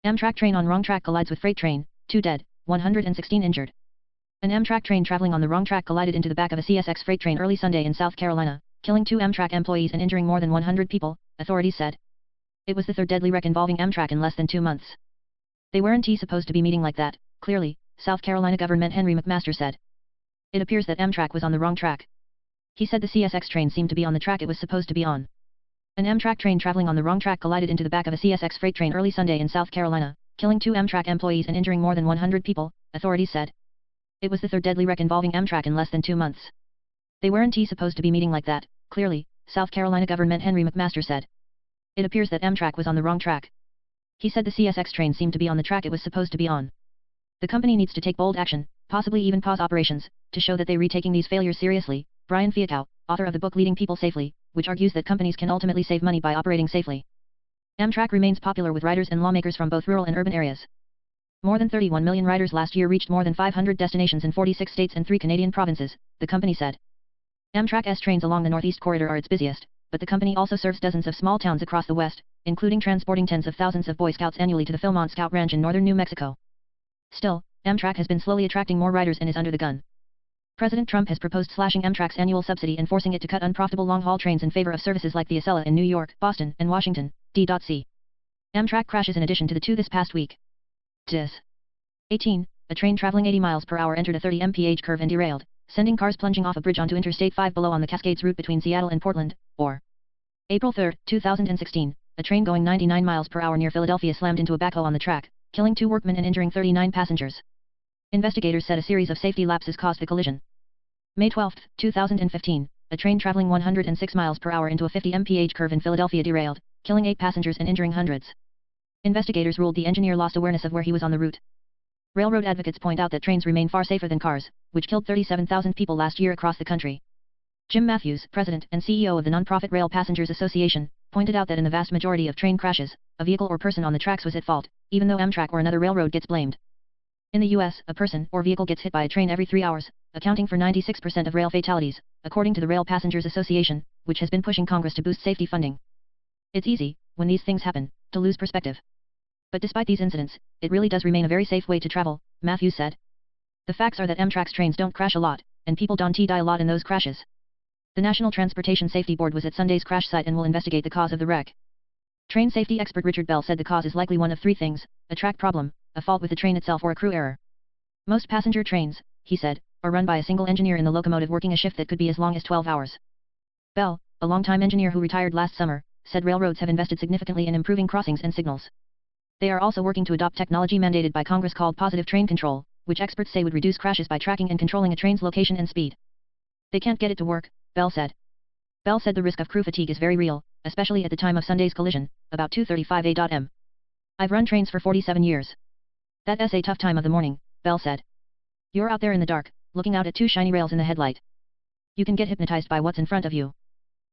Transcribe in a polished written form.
Amtrak train on wrong track collides with freight train, 2 dead, 116 injured. An Amtrak train traveling on the wrong track collided into the back of a CSX freight train early Sunday in South Carolina, killing 2 Amtrak employees and injuring more than 100 people, authorities said. It was the third deadly wreck involving Amtrak in less than 2 months. They weren't supposed to be meeting like that, clearly, South Carolina Governor Henry McMaster said. It appears that Amtrak was on the wrong track. He said the CSX train seemed to be on the track it was supposed to be on. An Amtrak train traveling on the wrong track collided into the back of a CSX freight train early Sunday in South Carolina, killing 2 Amtrak employees and injuring more than 100 people, authorities said. It was the third deadly wreck involving Amtrak in less than 2 months. They weren't supposed to be meeting like that, clearly, South Carolina Governor Henry McMaster said. It appears that Amtrak was on the wrong track. He said the CSX train seemed to be on the track it was supposed to be on. The company needs to take bold action, possibly even pause operations, to show that they're retaking these failures seriously, Brian Fiakow, author of the book Leading People Safely, which argues that companies can ultimately save money by operating safely. Amtrak remains popular with riders and lawmakers from both rural and urban areas. More than 31 million riders last year reached more than 500 destinations in 46 states and 3 Canadian provinces, the company said. Amtrak's trains along the Northeast Corridor are its busiest, but the company also serves dozens of small towns across the West, including transporting tens of thousands of Boy Scouts annually to the Philmont Scout Ranch in northern New Mexico. Still, Amtrak has been slowly attracting more riders and is under the gun. President Trump has proposed slashing Amtrak's annual subsidy and forcing it to cut unprofitable long-haul trains in favor of services like the Acela in New York, Boston, and Washington, D.C. Amtrak crashes in addition to the 2 this past week. Dis. 18, a train traveling 80 miles per hour entered a 30 mph curve and derailed, sending cars plunging off a bridge onto Interstate 5 below on the Cascades route between Seattle and Portland, or. April 3, 2016, a train going 99 miles per hour near Philadelphia slammed into a backhoe on the track, killing 2 workmen and injuring 39 passengers. Investigators said a series of safety lapses caused the collision. May 12, 2015, a train traveling 106 miles per hour into a 50 mph curve in Philadelphia derailed, killing 8 passengers and injuring hundreds. Investigators ruled the engineer lost awareness of where he was on the route. Railroad advocates point out that trains remain far safer than cars, which killed 37,000 people last year across the country. Jim Matthews, president and CEO of the nonprofit Rail Passengers Association, pointed out that in the vast majority of train crashes, a vehicle or person on the tracks was at fault, even though Amtrak or another railroad gets blamed. In the U.S., a person or vehicle gets hit by a train every 3 hours, accounting for 96% of rail fatalities, according to the Rail Passengers Association, which has been pushing Congress to boost safety funding. It's easy, when these things happen, to lose perspective. But despite these incidents, it really does remain a very safe way to travel, Matthews said. The facts are that Amtrak's trains don't crash a lot, and people don't die a lot in those crashes. The National Transportation Safety Board was at Sunday's crash site and will investigate the cause of the wreck. Train safety expert Richard Bell said the cause is likely one of 3 things: a track problem, a fault with the train itself, or a crew error. Most passenger trains, he said, are run by a single engineer in the locomotive working a shift that could be as long as 12 hours. Bell, a longtime engineer who retired last summer, said railroads have invested significantly in improving crossings and signals. They are also working to adopt technology mandated by Congress called positive train control, which experts say would reduce crashes by tracking and controlling a train's location and speed. They can't get it to work, Bell said. Bell said the risk of crew fatigue is very real, especially at the time of Sunday's collision, about 2:35 a.m. I've run trains for 47 years. That's a tough time of the morning, Bell said. You're out there in the dark, looking out at 2 shiny rails in the headlight. You can get hypnotized by what's in front of you.